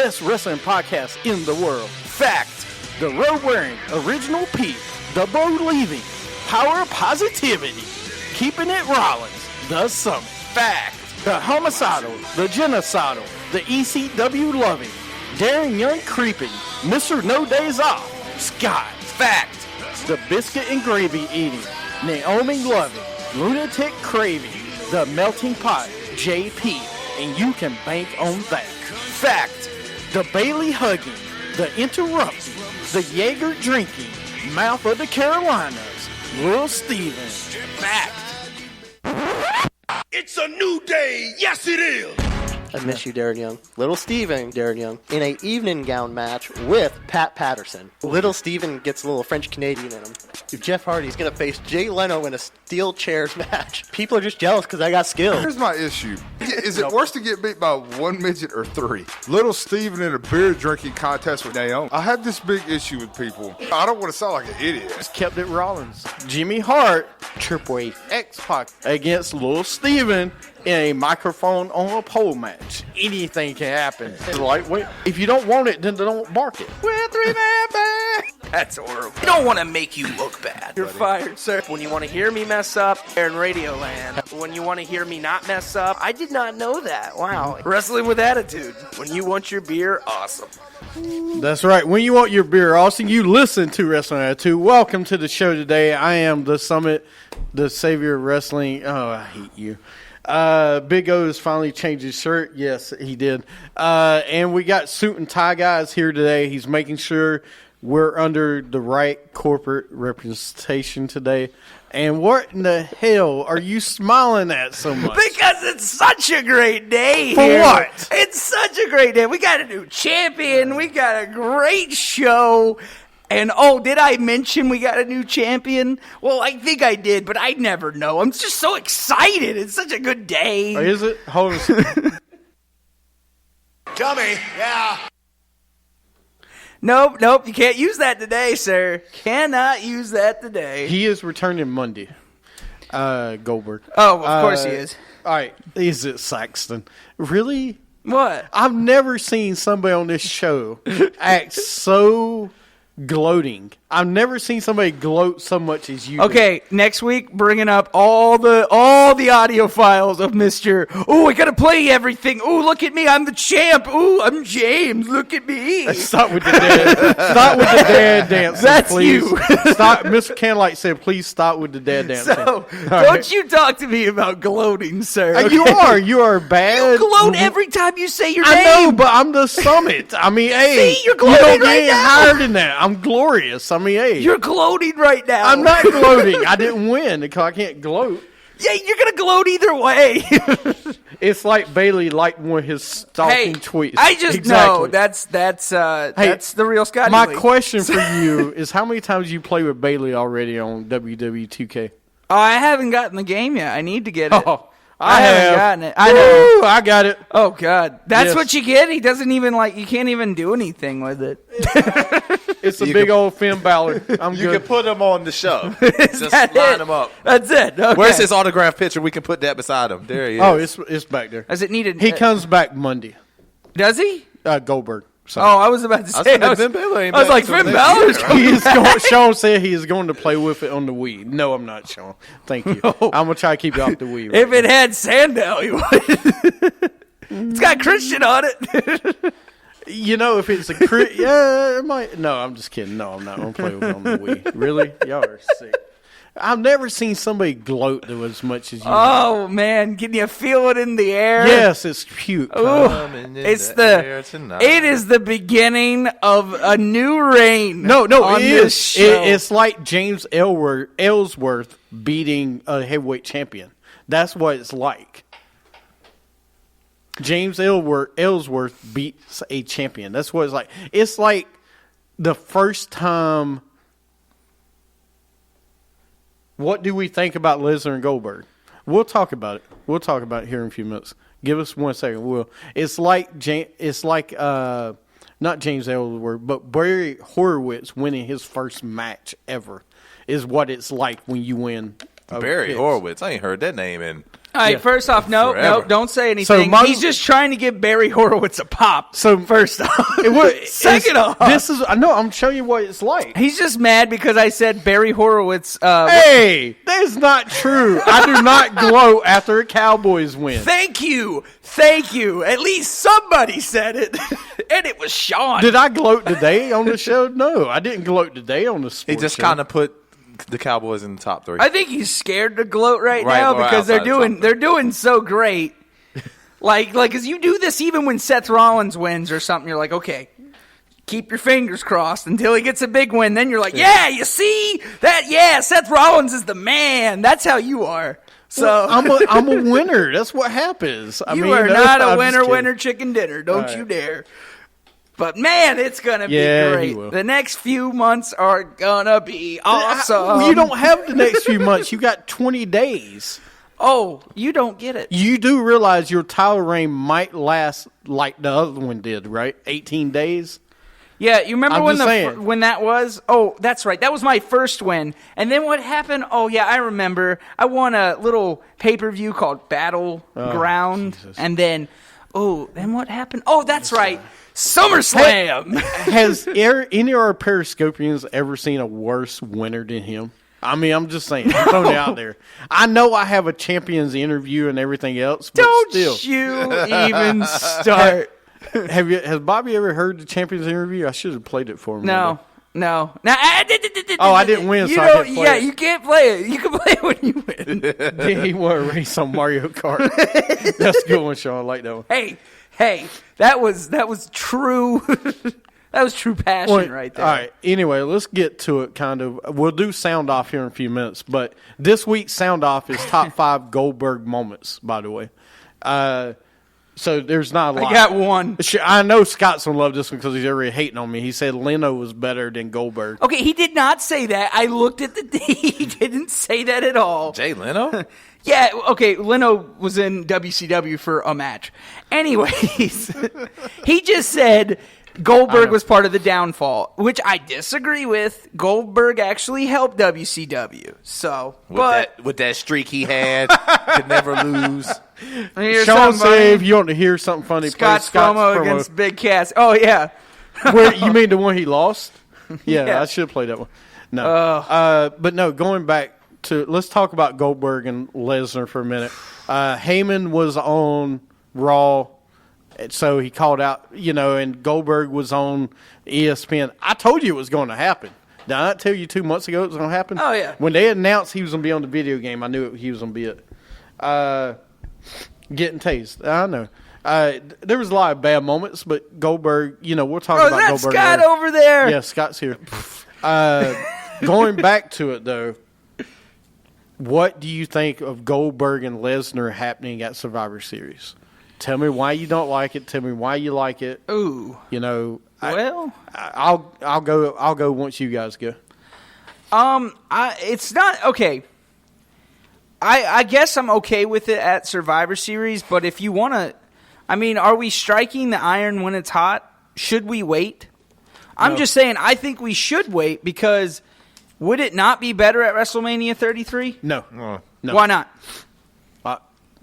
best wrestling podcast in the world. Fact, the road-wearing original Pete, the believing, power of positivity, keeping it Rollins, the Summit. Fact, the homicidal, the genocidal, the ECW loving, daring young creeping, Mr. No Days Off, Scott. Fact, the biscuit and gravy eating, Naomi loving, lunatic craving, the melting pot, JP, and you can bank on that. Fact, the Bailey hugging, the interrupting, the Jaeger drinking, mouth of the Carolinas, Lil Steven. Fact. It's a new day. Yes, it is. I miss you, Darren Young. Little Steven, Darren Young, in a evening gown match with Pat Patterson. Little Steven gets a little French Canadian in him. Jeff Hardy's going to face Jay Leno in a steel chairs match. People are just jealous because I got skills. Here's my issue. Is it worse to get beat by one midget or three? Little Steven in a beer drinking contest with Naomi. I have this big issue with people. I don't want to sound like an idiot. Just kept it Rollins. Jimmy Hart, Triple H, X-Pac against Lil Steven in a microphone on a pole match. Anything can happen. Lightweight. If you don't want it, then don't bark it. We're three-man band. That's horrible. We don't want to make you look bad. You're fired, sir. When you want to hear me mess up, they're in Radioland. When you want to hear me not mess up, I did not know that. Wow. Wrestling with attitude. When you want your beer, awesome. That's right. When you want your beer, Austin, you listen to Wrestling Attitude. Welcome to the show today. I am the Summit, the savior of wrestling. Oh, I hate you. Big O has finally changed his shirt. Yes, he did. And we got suit and tie guys here today. He's making sure we're under the right corporate representation today. And what in the hell are you smiling at so much? Because it's such a great day For here. what? It's such a great day. We got a new champion. We got a great show. And, oh, did I mention we got a new champion? Well, I think I did, but I never know. I'm just so excited. It's such a good day. Oh, is it? Hold on a second. Dummy. Yeah. Nope. You can't use that today, sir. Cannot use that today. He is returning Monday. Goldberg. Oh, of course he is. All right. Is it Saxton? Really? What? I've never seen somebody on this show act so gloating. I've never seen somebody gloat so much as you. Okay, next week, bringing up all the audio files of Mr. Oh, I gotta play everything. Oh, look at me, I'm the champ. Oh, I'm James. Look at me. Stop with the dad dancing. That's please. you. Stop. Mr. Candlelight said, "Please stop with the dad dancing." So, don't you talk to me about gloating, sir. Okay? You are bad. You gloat every time you say your I name. know, but I'm the Summit. I mean, hey, See, you're you gloating don't get right any now. higher than that. I'm glorious. I mean, hey, You're gloating right now. I'm not gloating. I didn't win because I can't gloat. Yeah, you're gonna gloat either way. It's like Bailey liked one of his stalking tweets. I just know that's the real Scott. My question for you is, how many times you play with Bailey already on WWE 2K? Oh, I haven't gotten the game yet. I need to get it. Oh, I haven't gotten it. I Woo, know. I got it. Oh God, that's Yes. what you get. He doesn't even you can't even do anything with it. It's a big old Finn Balor. I'm You good. can put him on the show. Is Just that line it? him up. That's it. Okay. Where's his autograph picture? We can put that beside him. There he is. Oh, it's back there. Does it need a? He comes back Monday. Does he? Goldberg. So. Oh, I was about to say. said Finn Balor ain't I was back like, till Finn next Balor's year. coming back. Sean said he is going to play with it on the Wii. No, I'm not, Sean. Thank you. I'm going to try to keep you off the Wii. Right If it had Sandow, he would. It's got Christian on it. You know, if it's a crit, yeah, it might. No, I'm just kidding. No, I'm not going to play with it on the Wii. Really? Y'all are sick. I've never seen somebody gloat to as much as you. Oh man, can you feel it in the air? Yes, it's cute. Ooh, Coming in it's air tonight. it is the beginning of a new reign. No, on it this is. show. It's like James Ellsworth beating a heavyweight champion. That's what it's like. James Ellsworth beats a champion. That's what it's like. It's like the first time. What do we think about Lesnar and Goldberg? We'll talk about it. We'll talk about it here in a few minutes. Give us 1 second. It's like not James Ellsworth, but Barry Horowitz winning his first match ever is what it's like when you win. Barry Horowitz. I ain't heard that name in All right, first off, no, don't say anything. So He's just trying to give Barry Horowitz a pop. So first off, second off, I'm showing you what it's like. he's just mad because I said Barry Horowitz. Hey, that's not true. I do not gloat after a Cowboys win. Thank you. At least somebody said it, and it was Sean. Did I gloat today on the show? No, I didn't gloat today on the sports He just show. kind of put the Cowboys in the top 3. I think he's scared to gloat right now because they're doing so great. Like, cause you do this even when Seth Rollins wins or something. You're like, okay, keep your fingers crossed until he gets a big win. Then you're like, yeah, you see that? Yeah, Seth Rollins is the man. That's how you are. So well, I'm a winner. That's what happens. You are not a winner chicken dinner. Don't you dare. But, man, it's going to be great. The next few months are going to be awesome. You don't have the next few months. You got 20 days. Oh, you don't get it. You do realize your title reign might last like the other one did, right? 18 days? Yeah, you remember when that was? Oh, that's right. That was my first win. And then what happened? Oh, yeah, I remember. I won a little pay-per-view called Battleground. Jesus. And then, then what happened? Oh, that's right. SummerSlam. Has any of our Periscopians ever seen a worse winner than him? I mean, I'm just saying. I'm throwing it out there. I know I have a champions interview and everything else, but Don't you even start. Has Bobby ever heard the champions interview? I should have played it for him. No. Now, I didn't win, so I can't play it. You can't play it. You can play it when you win. Did he want to race on Mario Kart? That's a good one, Sean. I like that one. Hey, that was true. That was true passion right there. All right. Anyway, let's get to it. Kind of. We'll do sound off here in a few minutes, but this week's sound off is top 5 Goldberg moments. By the way, so there's not a lot. I got one. I know Scott's gonna love this one because he's already hating on me. He said Leno was better than Goldberg. Okay, he did not say that. I looked at the. He didn't say that at all. Jay Leno? Yeah, okay, Leno was in WCW for a match. Anyways, he just said Goldberg was part of the downfall, which I disagree with. Goldberg actually helped WCW. So, with that streak he had, could never lose. Sean said if you want to hear something funny, Scott's promo against Big Cass. Oh, yeah. Where, you mean the one he lost? Yeah. I should have played that one. No. But no, going back to, let's talk about Goldberg and Lesnar for a minute. Heyman was on Raw, so he called out, and Goldberg was on ESPN. I told you it was going to happen. Did I not tell you 2 months ago it was going to happen? Oh, yeah. When they announced he was going to be on the video game, I knew he was going to be it. Getting tased. I know. There was a lot of bad moments, but Goldberg, we'll talk about Goldberg. Scott over there. Yeah, Scott's here. Going back to it, though, what do you think of Goldberg and Lesnar happening at Survivor Series? Tell me why you don't like it. Tell me why you like it. Ooh. I'll go once you guys go. It's not okay. I guess I'm okay with it at Survivor Series, but if you want to, are we striking the iron when it's hot? Should we wait? I'm just saying, I think we should wait because would it not be better at WrestleMania 33? No. Why not?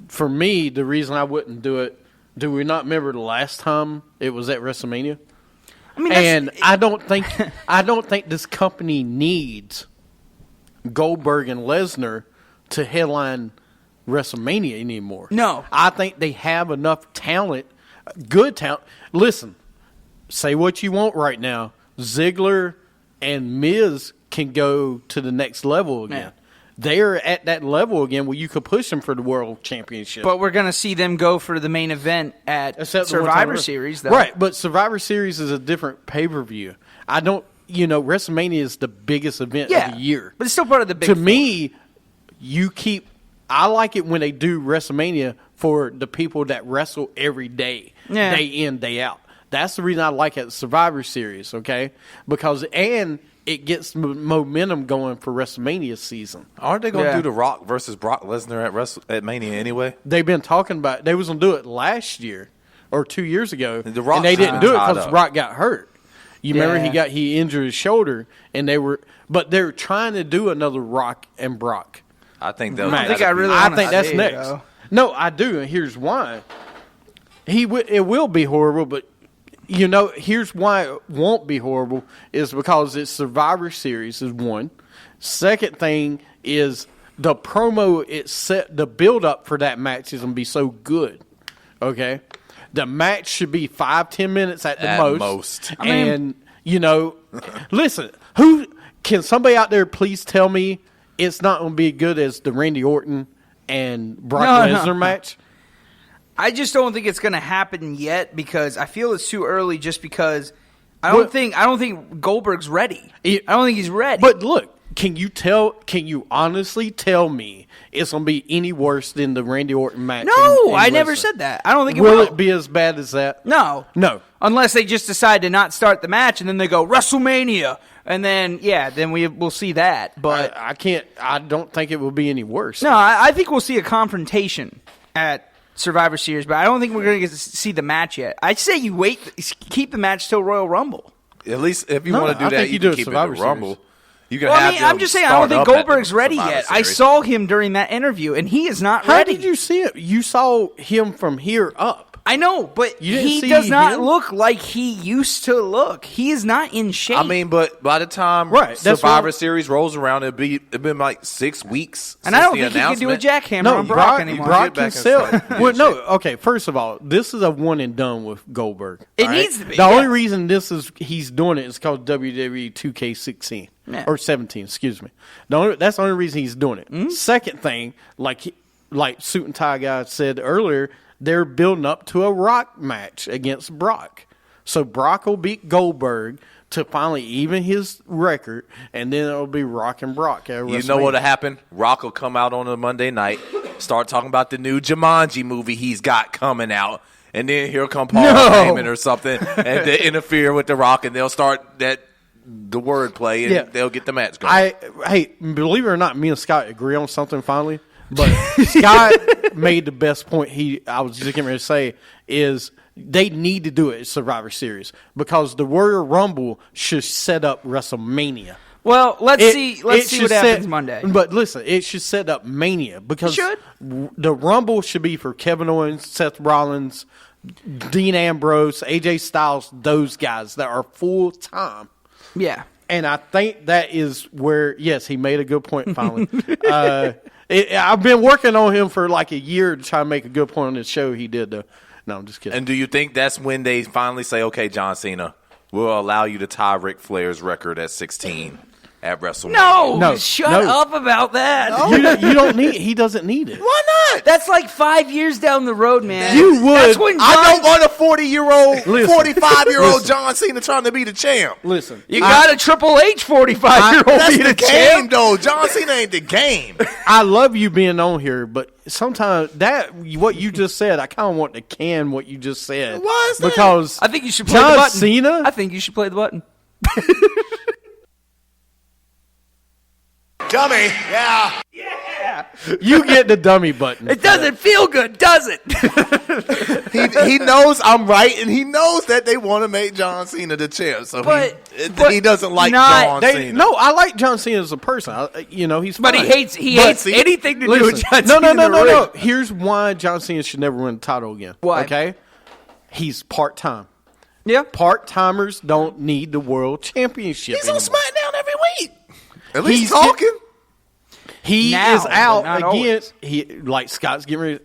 For me, the reason I wouldn't do it, do we not remember the last time it was at WrestleMania? I don't think this company needs Goldberg and Lesnar to headline WrestleMania anymore. No. I think they have enough talent, good talent. Listen, say what you want right now. Ziggler and Miz can go to the next level again. Man. They're at that level again where you could push them for the World Championship. But we're going to see them go for the main event at Survivor Series, though. Right, but Survivor Series is a different pay-per-view. WrestleMania is the biggest event of the year. But it's still part of the big To me, I like it when they do WrestleMania for the people that wrestle every day, day in, day out. That's the reason I like it at Survivor Series, okay? Because, it gets momentum going for WrestleMania season. Aren't they going to do The Rock versus Brock Lesnar at Mania anyway? They've been talking about it. They was going to do it last year or 2 years ago, and they didn't do it because Brock got hurt. You remember he injured his shoulder, and they're trying to do another Rock and Brock. I think they'll. I think that's next. No, I do, and here's why. It will be horrible, but here's why it won't be horrible is because it's Survivor Series is one. Second thing is the promo the build up for that match is gonna be so good. Okay, the match should be 5-10 minutes at the most. And listen, can somebody out there please tell me it's not gonna be as good as the Randy Orton and Brock Lesnar match? I just don't think it's going to happen yet because I feel it's too early. Just because I don't think Goldberg's ready. I don't think he's ready. But look, can you honestly tell me it's going to be any worse than the Randy Orton match? No, I never said that. I don't think it will. Will it be as bad as that? No. Unless they just decide to not start the match and then they go WrestleMania. And then, then we'll see that. But I don't think it will be any worse. No, I think we'll see a confrontation at Survivor Series, but I don't think we're going to get to see the match yet. I'd say you keep the match till Royal Rumble. At least if you want to do that, you can keep it at Rumble. I'm just saying, I don't think Goldberg's ready yet. I saw him during that interview, and he is not ready. How did you see it? You saw him from here up. I know, but he does not look like he used to look. He is not in shape. I mean, but by the time Survivor Series rolls around, it'd been like 6 weeks. And I don't think he can do a jackhammer on Brock anymore. Brock can sell. Okay. First of all, this is a one and done with Goldberg. It needs to be. The only reason he's doing it is because WWE 2K16 or 17. Excuse me. That's the only reason he's doing it. Mm-hmm. Second thing, like Suit and Tie guy said earlier. They're building up to a Rock match against Brock. So Brock will beat Goldberg to finally even his record, and then it'll be Rock and Brock. You know what'll happen? Rock will come out on a Monday night, start talking about the new Jumanji movie he's got coming out, and then here come Paul Heyman or something, and they interfere with the Rock, and they'll start the wordplay, and they'll get the match going. Hey, believe it or not, me and Scott agree on something finally. But Scott made the best point I was just getting ready to say is they need to do it at Survivor Series because the Royal Rumble should set up WrestleMania. Well, let's see what happens Monday. But listen, it should set up Mania because the Rumble should be for Kevin Owens, Seth Rollins, Dean Ambrose, AJ Styles, those guys that are full time. Yeah. And I think that is where, yes, he made a good point finally. I've been working on him for like a year to try to make a good point on this show he did. No, I'm just kidding. And do you think that's when they finally say, okay, John Cena, we'll allow you to tie Ric Flair's record at 16 at WrestleMania? No, shut up about that. No. You don't need. He doesn't need it. Why not? That's like 5 years down the road, man. You would. That's when I don't want a 40-year-old, 45-year-old John Cena trying to be the champ. Listen, you got a Triple H 45-year-old be the game, though. John Cena ain't the game. I love you being on here, but sometimes what you just said, I kind of want to can what you just said. Why is that? Because I think you should play the button. Cena? I think you should play the button. Dummy, yeah. You get the dummy button. It doesn't feel good, does it? He knows I'm right, and he knows that they want to make John Cena the champ. So he doesn't like John Cena. No, I like John Cena as a person. He's fine. But he hates anything to do with John Cena. No. Here's why John Cena should never win the title again. Why? Okay? He's part-time. Yeah. Part-timers don't need the world championship He's on anymore. SmackDown every week. At least he's talking. He now, is out again. Always. Scott's getting ready.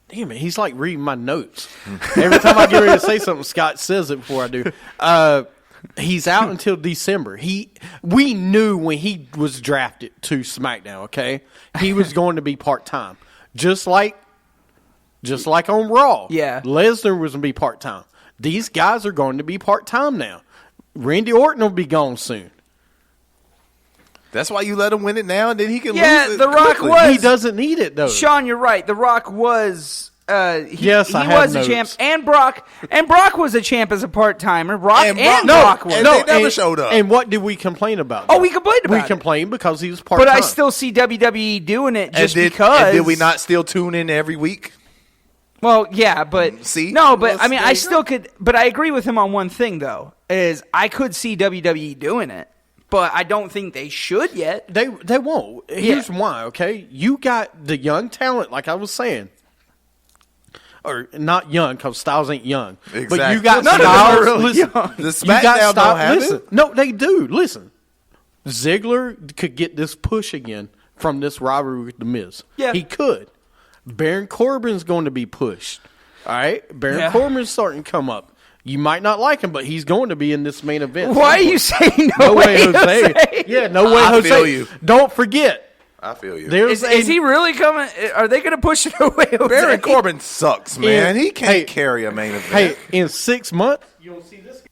Damn it, he's like reading my notes. Every time I get ready to say something, Scott says it before I do. He's out until December. We knew when he was drafted to SmackDown, okay? He was going to be part-time. Just like on Raw. Yeah. Lesnar was going to be part-time. These guys are going to be part-time now. Randy Orton will be gone soon. That's why you let him win it now, and then he can lose it. The Rock quickly. was. He doesn't need it, though. Sean, you're right. The Rock was. He was a champ, and Brock was a champ as a part timer. Brock was. And they never showed up. And what did we complain about? Oh, we complained about it. We complained because he was part time. But I still see WWE doing it because. And did we not still tune in every week? Well, yeah, but see, no, but I mean, I still could. But I agree with him on one thing, though, is I could see WWE doing it. But I don't think they should yet. They won't. Here's why, okay? You got the young talent, like I was saying. or not young, because Styles ain't young. But Exactly. you got None of them are Styles. really Listen, young. The you got SmackDown Styles. don't have Listen, it. no, they do. Listen, Ziggler could get this push again from this rivalry with The Miz. Yeah. He could. Baron Corbin's going to be pushed. All right? Baron Yeah. Corbin's starting to come up. You might not like him, but he's going to be in this main event. Why are you saying No way, Jose. Yeah, no way, I Jose. feel you. Don't forget. I feel you. There's Is he really coming? Are they going to push it away? Jose? Baron Corbin sucks, man. Yeah. He can't Hey. carry a main event. Hey, in 6 months, you'll see this.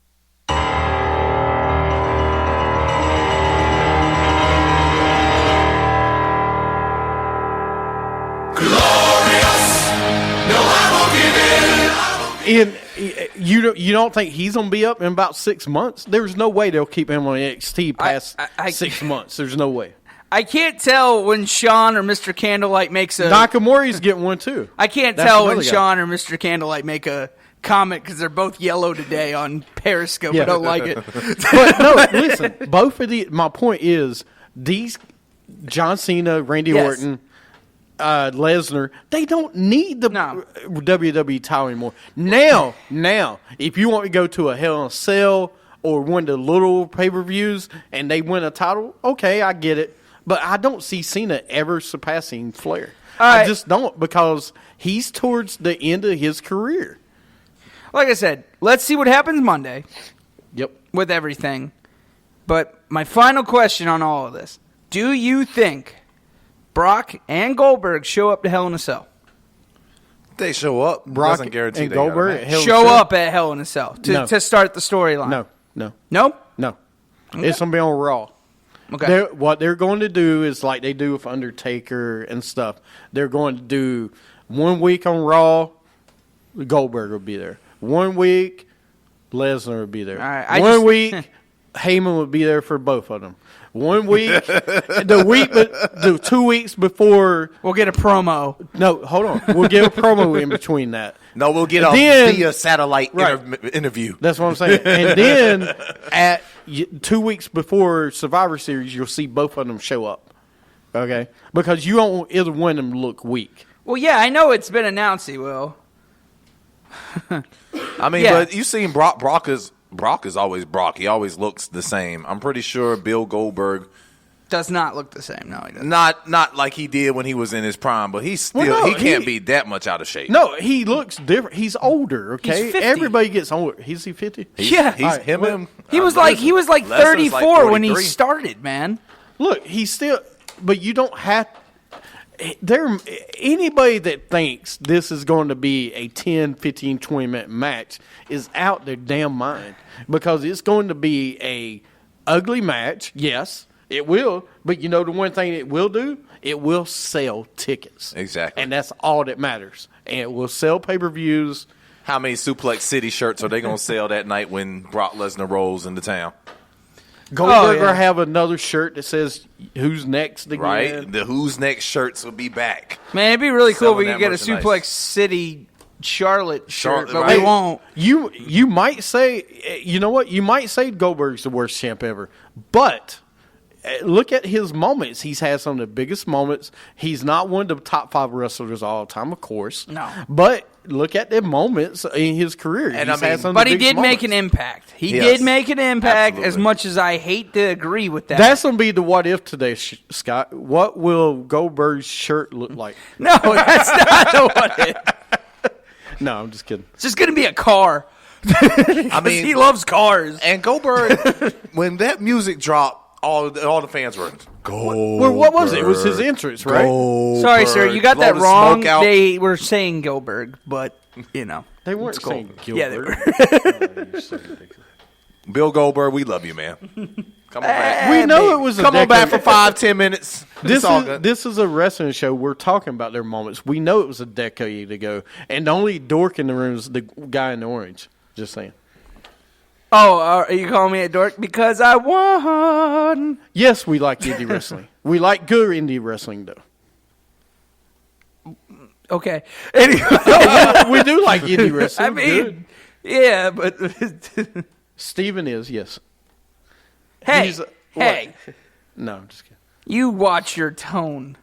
And you don't think he's gonna be up in about 6 months? There's no way they'll keep him on NXT past I- 6 months. There's no way. I can't tell when Sean or Mr. Candlelight makes a. Nakamura's getting one too. I can't That's tell when another guy. Sean or Mr. Candlelight make a comment because they're both yellow today on Periscope. Yeah. I don't like it. But no, listen. Both of the. My point is these John Cena, Randy Yes. Orton, Lesnar. They don't need the No. WWE title anymore. Now, if you want to go to a Hell in a Cell or one of the little pay-per-views and they win a title, okay, I get it. But I don't see Cena ever surpassing Flair. All I right. just don't, because he's towards the end of his career. Like I said, let's see what happens Monday Yep. with everything. But my final question on all of this: do you think Brock and Goldberg show up to Hell in a Cell? They show up. Brock doesn't guarantee and they got a Goldberg match. Hell in a Show Cell? up at Hell in a Cell No. to start the storyline? No. No? No. It's going to be on Raw. Okay. What they're going to do is like they do with Undertaker and stuff. They're going to do 1 week on Raw, Goldberg will be there. 1 week, Lesnar will be there. All right, 1 week, Heyman will be there for both of them. 1 week, the 2 weeks before. We'll get a promo. No, hold on. We'll get a promo in between that. No, we'll get a Then- via satellite Right. interview. That's what I'm saying. And then at 2 weeks before Survivor Series, you'll see both of them show up. Okay? Because you don't want either one of them to look weak. Well, yeah, I know it's been announced he will. I mean, Yeah. but you've seen Brock is always Brock. He always looks the same. I'm pretty sure Bill Goldberg, Does not look the same. No, he doesn't. not like he did when he was in his prime, but he's still Well, no, he can't he- be that much out of shape. No, he looks different. He's older, okay? He's 50. Everybody gets older. Is he 50? Yeah. He's All right, him. well, him He was like Lesnar's 34 when he 43. started, man. Look, he's still, but you don't have. There, anybody that thinks this is going to be a 10, 15, 20-minute match is out their damn mind, because it's going to be a ugly match. Yes, it will. But you know the one thing it will do? It will sell tickets. Exactly. And that's all that matters. And it will sell pay-per-views. How many Suplex City shirts are they going to sell that night when Brock Lesnar rolls into town? Goldberg yeah. will have another shirt that says "Who's next?" again. Right? The Who's Next shirts will be back. Man, it'd be really cool if we Selling could that get a merchandise. Suplex City Charlotte shirt, Charlotte, but right. we won't. You might say, you know what? You might say Goldberg's the worst champ ever, but look at his moments. He's had some of the biggest moments. He's not one of the top 5 wrestlers of all time, of course. No. But look at the moments in his career. And He's I mean- had some of But the he biggest did make an moments. impact. He Yes. did make an impact, as Absolutely. much as I hate to agree with that. That's going to be the what if today, Scott. What will Goldberg's shirt look like? no, that's not what it is. No, I'm just kidding. It's just going to be a car. I mean, he loves cars. and Goldberg, when that music dropped, all the fans were Goldberg. Well, what was it? It was his entrance, right? Sorry, sir, you got Blow that the wrong. smoke out. They were saying Goldberg, but, you know. They weren't saying Gilbert. Yeah, they were. Bill Goldberg, we love you, man. Come on back. We know it was a Come on back for decade- 5-10 minutes. This It's all is good. this is a wrestling show. We're talking about their moments. We know it was a decade ago, and the only dork in the room is the guy in the orange. Just saying. Oh, are you calling me a dork? Because I won. Yes, we like indie wrestling. We like good indie wrestling, though. Okay. Anyway, We do like indie wrestling. I mean, Good. yeah, but Steven is, yes. hey, He's- hey, No, I'm just kidding. you watch your tone.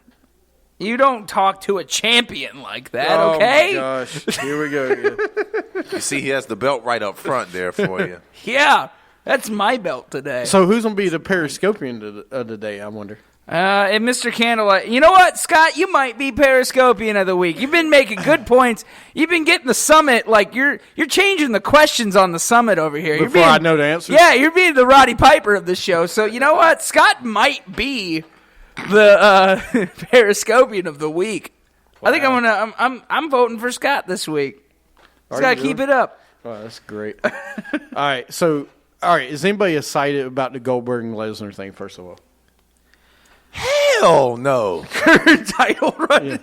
You don't talk to a champion like that, Oh, okay? my gosh. Here we go again. You see, he has the belt right up front there for you. Yeah, that's my belt today. So who's going to be the Periscopian of the day, I wonder? And Mr. Candlelight, you know what, Scott? You might be Periscopian of the week. You've been making good points. You've been getting the summit. Like you're changing the questions on the summit over here. Before I know the answer? Yeah, you're being the Roddy Piper of the show. So you know what? Scott might be the Periscopian of the week. Wow. I think I'm voting for Scott this week. Scott, keep it up. Oh, that's great. All right, is anybody excited about the Goldberg and Lesnar thing, first of all? Hell no. Title run. Yeah.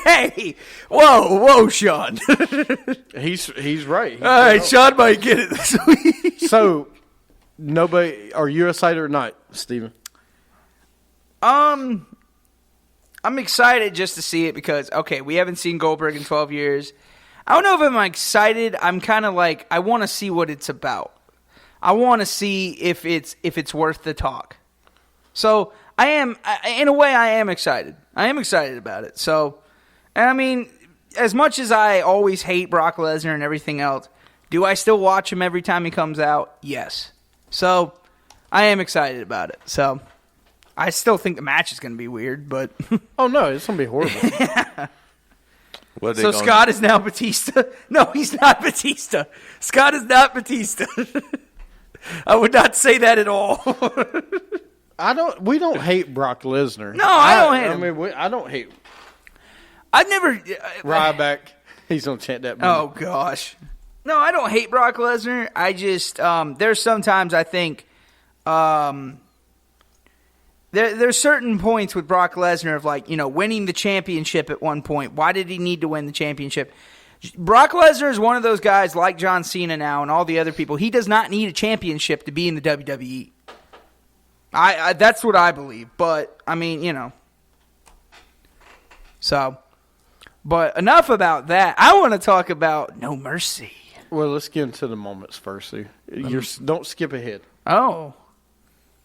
Hey, whoa, Sean. He's right. All right, Sean might get it this week. So, are you excited or not, Steven? I'm excited just to see it because, okay, we haven't seen Goldberg in 12 years. I don't know if I'm excited. I'm kind of like, I want to see what it's about. I want to see if it's worth the talk. So I am, in a way, I am excited. I am excited about it. So, I mean, as much as I always hate Brock Lesnar and everything else, do I still watch him every time he comes out? Yes. So I am excited about it. So I still think the match is going to be weird, but oh no, it's going to be horrible. So Scott is now Batista? No, he's not Batista. Scott is not Batista. I would not say that at all. We don't hate Brock Lesnar. No, I don't hate him. I mean, I don't hate. I've never. Ryback. He's gonna chant that. Oh gosh. No, I don't hate Brock Lesnar. I just there's sometimes I think there's certain points with Brock Lesnar of like, winning the championship at one point. Why did he need to win the championship? Brock Lesnar is one of those guys like John Cena now and all the other people. He does not need a championship to be in the WWE. I that's what I believe. But, I mean, So, but enough about that. I want to talk about No Mercy. Well, let's get into the moments first. Don't skip ahead. Oh,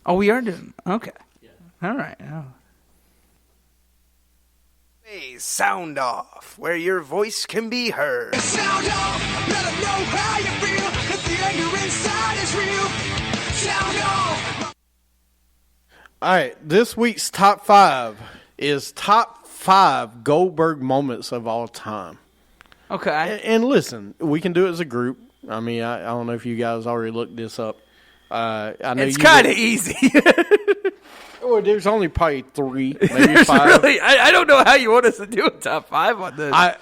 we are doing okay. Yeah. All right. Oh. WWA SoundOff, where your voice can be heard. Sound off, let them know how you feel. If the anger inside is real, sound off. All right, this week's top 5 is top 5 Goldberg moments of all time. Okay. And listen, we can do it as a group. I mean, I don't know if you guys already looked this up. I know it's kind of easy. Well, there's only probably 3, maybe 5. Really, I don't know how you want us to do a top 5 on this.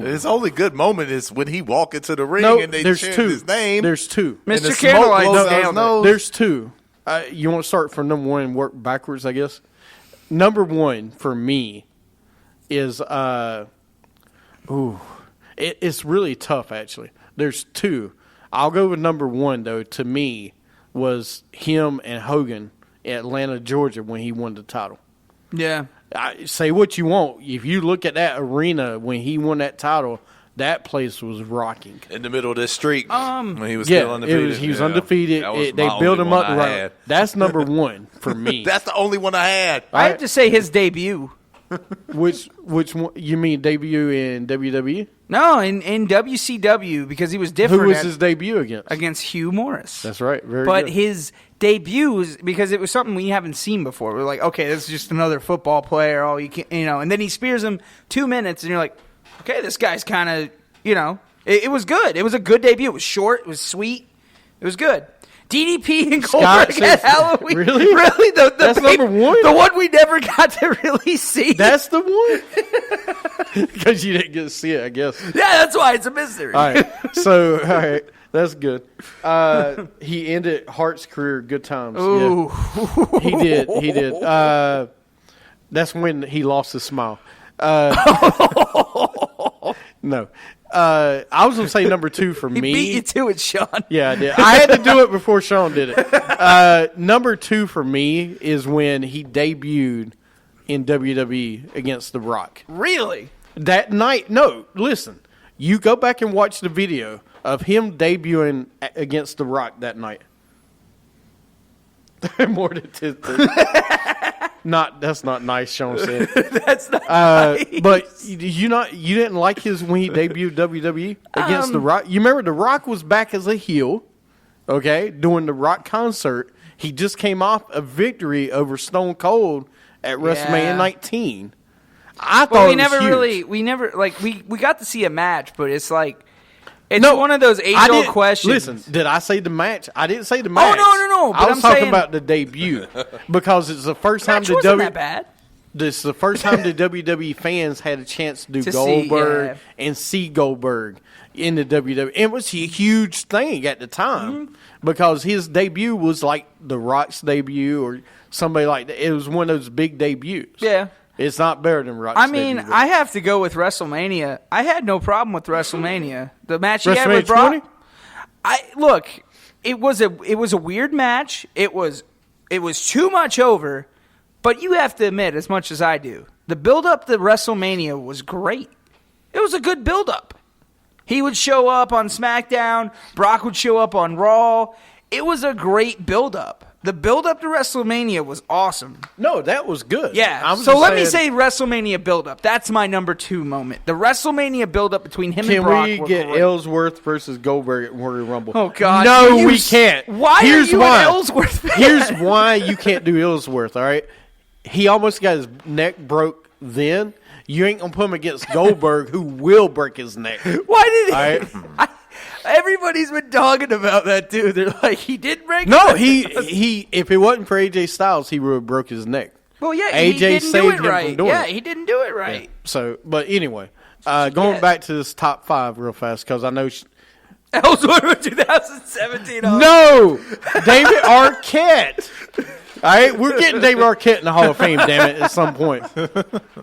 His only good moment is when he walk into the ring and they chant his name. There's 2. Mr. Candlelight. There's 2. You want to start from number 1 and work backwards, I guess? Number 1 for me is, it's really tough, actually. There's 2. I'll go with number 1, though, to me, was him and Hogan at Atlanta, Georgia, when he won the title. Yeah. Say what you want. If you look at that arena when he won that title, that place was rocking. In the middle of this streak, when he was still undefeated. He was undefeated. They built him up right. That's number 1 for me. That's the only one I had. I have to say his debut. Which one? You mean debut in WWE? No, in WCW, because he was different. Who was his debut against? Against Hugh Morris. That's right. Very but good. His debut was because it was something we haven't seen before. We're like, okay, this is just another football player. All you can, and then he spears him 2 minutes, and you're like, okay, this guy's kind of, it was good. It was a good debut. It was short. It was sweet. It was good. DDP and Goldberg at Halloween. Really? Really? That's number 1? The one we never got to really see. That's the one? Because you didn't get to see it, I guess. Yeah, that's why it's a mystery. All right. So, that's good. He ended Hart's career good times. Ooh. Yeah. He did. That's when he lost his smile. No. I was going to say number 2 for me. He beat you to it, Sean. Yeah, I did. I had to do it before Sean did it. Number 2 for me is when he debuted in WWE against The Rock. Really? That night, no, listen. You go back and watch the video of him debuting against The Rock that night. More than 10. That's not nice, Sean said. That's not nice. But you didn't like his when he debuted WWE against The Rock. You remember The Rock was back as a heel, okay, doing the Rock concert. He just came off a victory over Stone Cold at WrestleMania 19. I thought we it was huge. we got to see a match, but it's like it's one of those age-old questions. Listen, did I say the match? I didn't say the match. No. But I was talking about the debut because it's the first time the wasn't that bad. This is the first time the WWE fans had a chance to do Goldberg and see Goldberg in the WWE. It was a huge thing at the time because his debut was like The Rock's debut or somebody like that. It was one of those big debuts. Yeah. It's not better than Rock's debut. I have to go with WrestleMania. I had no problem with WrestleMania. The match he had with Brock. 20? It was a weird match. It was too much over, but you have to admit, as much as I do, the build up to WrestleMania was great. It was a good build up. He would show up on SmackDown, Brock would show up on Raw. It was a great build up. The build-up to WrestleMania was awesome. No, that was good. Yeah, so let me say WrestleMania build-up. That's my number 2 moment. The WrestleMania build-up between him and Brock. Can we get Ellsworth versus Goldberg at Royal Rumble? Oh, God. No, we can't. Why are you an Ellsworth fan? Here's why you can't do Ellsworth, all right? He almost got his neck broke then. You ain't going to put him against Goldberg, who will break his neck. Why did he? All right? Everybody's been dogging about that, too. They're like, he did break his No, neck. he. If it wasn't for AJ Styles, he would have broke his neck. Well, yeah, AJ he didn't saved do it him right. from doing Yeah, it. he didn't do it right. Yeah. So, but anyway, going back to this top 5 real fast because I know. Ellsworth 2017. No, David Arquette. All right, we're getting David Arquette in the Hall of Fame. Damn it! At some point,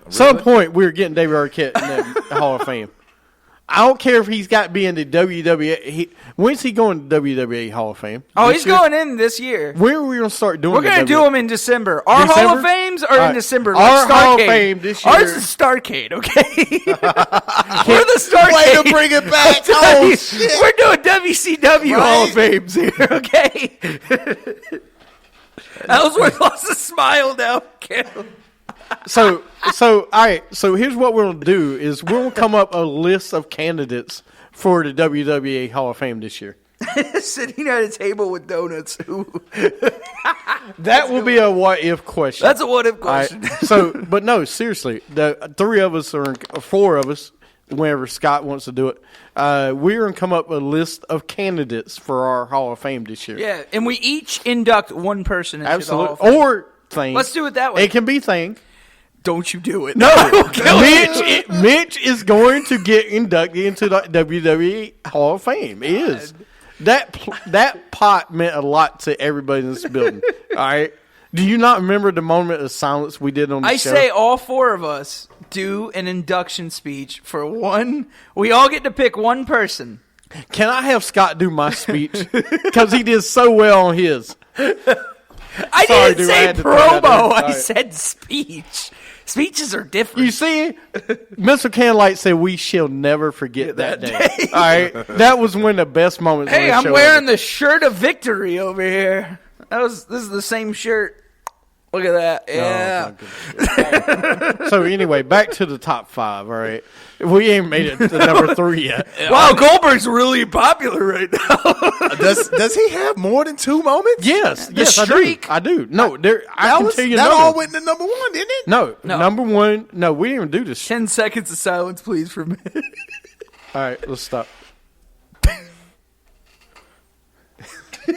some point, we're getting David Arquette in the Hall of Fame. I don't care if he's got to be in the WWE. When's he going to WWE Hall of Fame? Oh, he's going in this year. When are we going to start doing? We're going to do them in December. Our December? Hall of Fames are in December. Like Our Hall of Starrcade. Fame this year. Ours is Starrcade, okay? We're the Starrcade. Way to bring it back. Oh, shit. We're doing WCW Hall of Fames here, okay? Ellsworth lost a smile now. So all right. So here's what we're gonna do: is we're gonna come up a list of candidates for the WWE Hall of Fame this year. Sitting at a table with donuts. That will be a what if question. That's a what if All right, question. but no, seriously, the 3 of us or 4 of us, whenever Scott wants to do it, we're gonna come up with a list of candidates for our Hall of Fame this year. Yeah, and we each induct one person into the Hall of Absolutely, Fame. or thing. Let's do it that way. It can be thing. Don't you do it. No, Mitch is going to get inducted into the WWE Hall of Fame. It is. That pot meant a lot to everybody in this building. All right. Do you not remember the moment of silence we did on the show? I say all 4 of us do an induction speech for one. We all get to pick one person. Can I have Scott do my speech? Because he did so well on his. I Sorry, didn't dude, I say had to throw that in. promo. All I right. said speech. Speeches are different. You see, Mr. Candlelight said we shall never forget that day. All right. That was one of the best moments on Hey, the I'm show wearing ever. the shirt of victory over here. This is the same shirt. Look at that. Yeah. Oh, so anyway, back to the top 5, all right? We ain't made it to number 3 yet. Wow, Goldberg's really popular right now. Does he have more than 2 moments? Yes, The yes, streak? I do. No, I can tell you that another all one. went to number 1, didn't it? No, No. number 1. No, we didn't even do this. 10 seconds of silence, please, for me. All right, let's stop. All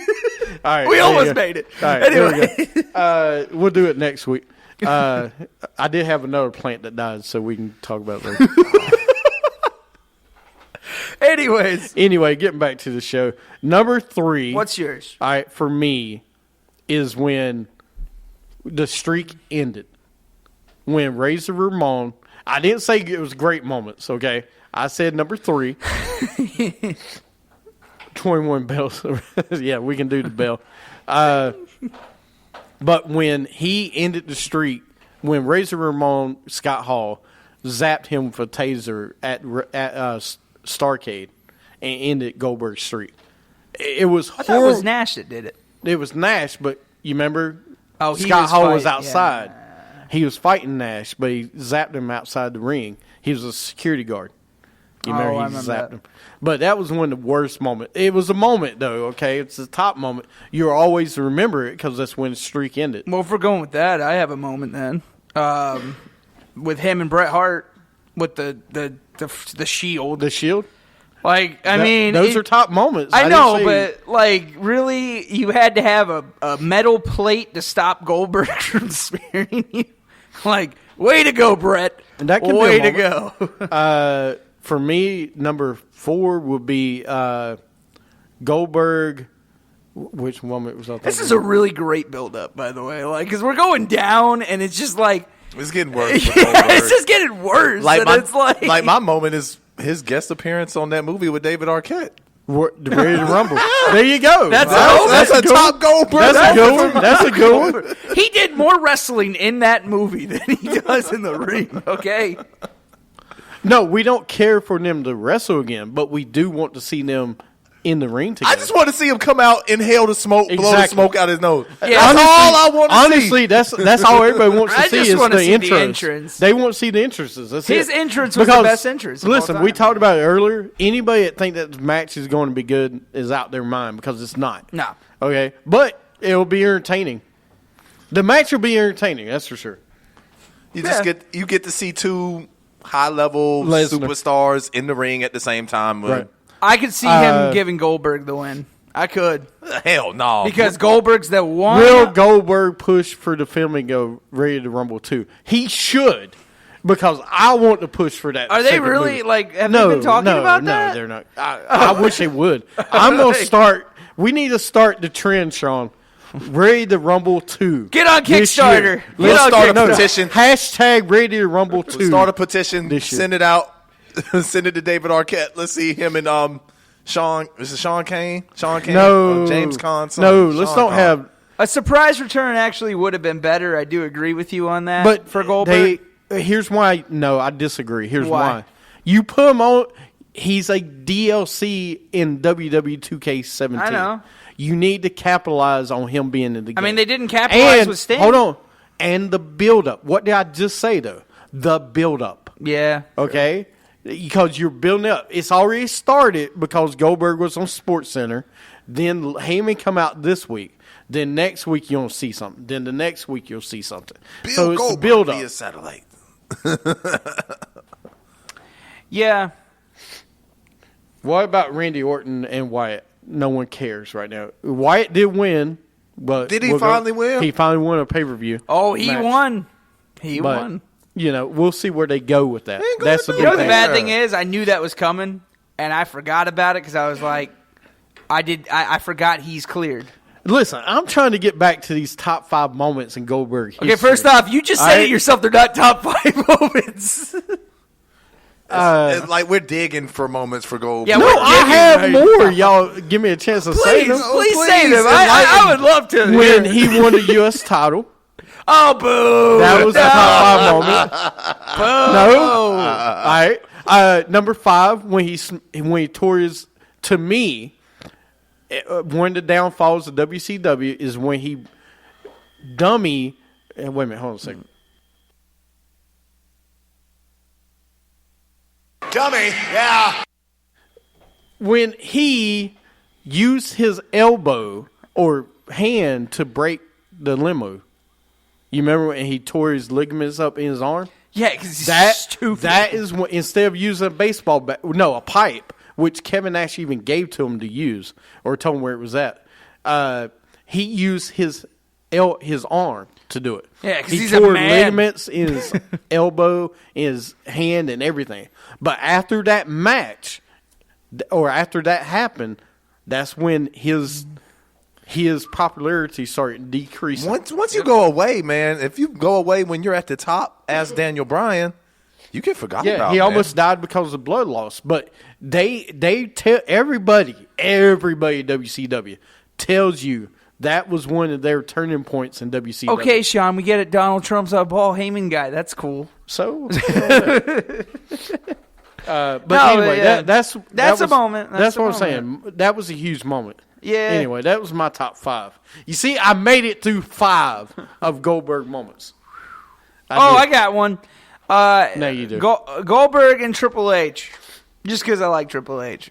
right, We there almost you go. made it. All right, Anyway. there we go. We'll do it next week. I did have another plant that died, so we can talk about it later. Anyways, Anyway, getting back to the show. Number 3. what's yours? All right, for me, is when the streak ended. When Razor Ramon, I didn't say it was great moments, okay? I said number 3. 21 bells. Yeah, we can do the bell. But when he ended the streak, when Razor Ramon, Scott Hall, zapped him with a taser at Starrcade and ended Goldberg's streak. It was I thought it was Nash that did it. It was Nash, but you remember Oh, he Scott was Hall was fighting, outside. yeah. He was fighting Nash, but he zapped him outside the ring. He was a security guard. You remember I he remember zapped that. him. But that was one of the worst moments. It was a moment, though, okay? It's the top moment. You'll always remember it because that's when the streak ended. Well, if we're going with that, I have a moment then. With him and Bret Hart with the Shield. The Shield? Like, I mean... Those are top moments. I didn't know, say- but, like, really, you had to have a metal plate to stop Goldberg from spearing you? Like, way to go, Bret. And that could be a way to moment. go. For me, number 4 would be Goldberg. Which moment was I thinking? This is a really great build-up, by the way. Like, because we're going down, and it's just like... It's getting worse. For Goldberg. It's just getting worse. Like and my, it's like my moment is his guest appearance on that movie with David Arquette. Ready to Rumble. There you go. That's a top Goldberg. That's a good one. That's a good one. He did more wrestling in that movie than he does in the ring, okay? No, we don't care for them to wrestle again, but we do want to see them in the ring together. I just want to see him come out, inhale the smoke, blow the Exactly. smoke out his nose. Yeah, That's all I want to see. Honestly, that's all everybody wants to I see just is wanna the see the entrance. entrance. They want to see the entrances. That's His it. entrance was the best entrance of all Listen, time. we talked about it earlier. Anybody that think that the match is going to be good is out their mind because it's not. No. Okay, but it'll be entertaining. The match will be entertaining. That's for sure. You just get to see two high level Lesnar. superstars in the ring at the same time. Right. I could see him giving Goldberg the win. I could. Hell no. Because Goldberg's the one. Will Goldberg push for the filming of Ready to Rumble 2? He should, because I want to push for that. Are they second really, movie. like, have they been talking about that? No, they're not. I wish they would. I'm going to start. We need to start the trend, Sean. Ready to Rumble 2. Get on this Kickstarter. year. Get Let's on start a Kickstarter. petition. Hashtag Ready to Rumble 2. Start a petition. This year. Send it out. Send it to David Arquette. Let's see him and Sean. Is it Sean Kane? Sean Kane? No. James Conn. No, let's don't have. A surprise return actually would have been better. I do agree with you on that. But for Goldberg, here's why. No, I disagree. Here's Why? why. You put him on. He's a DLC in WWE 2K17. I know. You need to capitalize on him being in the game. I mean, they didn't capitalize with Sting. Hold on. And the build-up. What did I just say, though? The build-up. Yeah. Okay? Because you're building up. It's already started because Goldberg was on SportsCenter. Then Heyman come out this week. Then next week you'll see something. Then the next week you'll see something. So it's the build-up. via satellite. Yeah. What about Randy Orton and Wyatt? No one cares right now. Wyatt did win, but Did he finally win? He finally won a pay-per-view. Oh, he match. won. He But, won. You know, we'll see where they go with that. That's the You big know, the thing. bad thing is, I knew that was coming, and I forgot about it because I was like, I forgot he's cleared. Listen, I'm trying to get back to these top 5 moments in Goldberg history. Okay, first off, you just said it yourself. They're not top 5 moments. It's like we're digging for moments for Goldberg. Yeah, No, we're I have digging, more. Y'all give me a chance to say Please, them. please say them. Please, I would love to. When hear. he won the U.S. title. Oh, boo. That was the top 5 moment. No. All right. Number 5, when he tore his, to me, one of the downfalls of WCW is when he wait a minute, hold on a second. Dummy, yeah. When he used his elbow or hand to break the limo. You remember when he tore his ligaments up in his arm? Yeah, because he's That stupid. that is when, instead of using a baseball bat, no, a pipe, which Kevin Nash even gave to him to use or told him where it was at. He used his arm to do it. Yeah, 'cause he he's a tore man. ligaments in his elbow, in his hand, and everything. But after that match, or after that happened, that's when his popularity started decreasing. Once you go away, man, if you go away when you're at the top, as Daniel Bryan, you get forgotten Yeah, about. he man. almost died because of blood loss. But they tell everybody at WCW tells you that was one of their turning points in WCW. Okay, Sean, we get it. Donald Trump's a Paul Heyman guy. That's cool. So, but No, anyway, yeah. that's a moment. That's a what I'm moment. saying. That was a huge moment. Yeah. Anyway, that was my top 5. You see, I made it through 5 of Goldberg moments. I got one. No, you do. Goldberg and Triple H. Just because I like Triple H.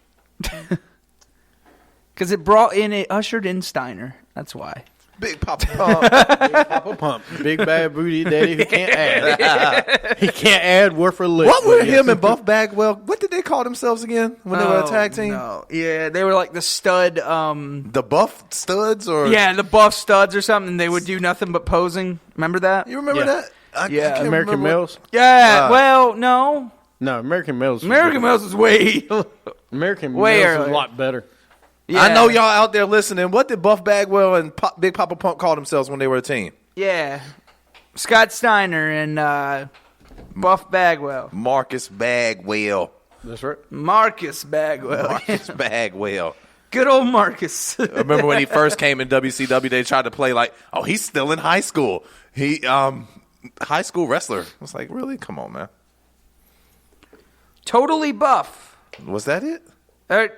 Because it ushered in Steiner. That's why. Big Papa Pump. Big Papa Pump. Big bad booty daddy who can't add. He can't add worth a lick. What were him and Buff Bagwell? What did they call themselves again when they were a tag team? No. Yeah, they were like the stud. The Buff Studs? Or Yeah, the Buff Studs or something. They would do nothing but posing. Remember that? You remember that? I can't American remember. Males? Yeah, well, no. No, American Males. American Males is way. American Way Males is earlier. a lot better. Yeah. I know y'all out there listening. What did Buff Bagwell and Big Papa Pump call themselves when they were a team? Yeah. Scott Steiner and Buff Bagwell. Marcus Bagwell. That's right. Marcus Bagwell. Marcus Bagwell. Good old Marcus. I remember when he first came in WCW, they tried to play like, oh, he's still in high school. He high school wrestler. I was like, really? Come on, man. Totally Buff. Was that it?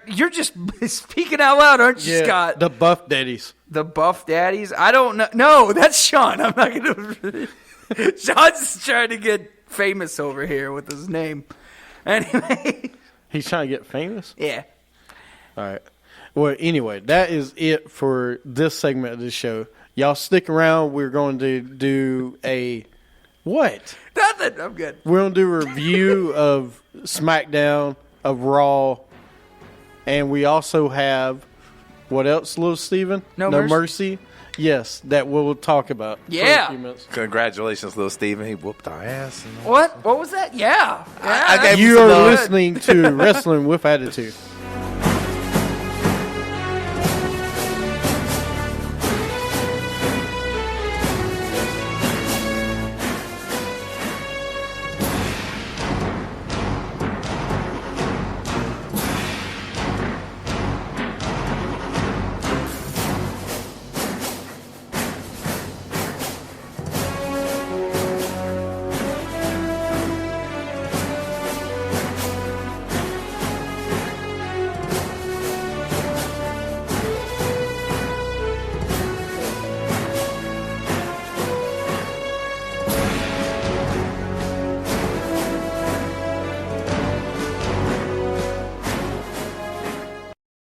You're just speaking out loud, aren't you, Yeah, Scott? the Buff Daddies. The Buff Daddies? I don't know. No, that's Sean. I'm not going to. Sean's trying to get famous over here with his name. Anyway. He's trying to get famous? Yeah. All right. Well, anyway, that is it for this segment of the show. Y'all stick around. We're going to do a what? Nothing. I'm good. We're going to do a review of SmackDown, of Raw, and we also have what else, Little Steven? No Mercy. Yes, that we'll talk about. for Yeah. a few minutes. Congratulations, little Steven. He whooped our ass. What? What was that? Yeah. I gave You him some are love. listening to Wrestling with Attitude.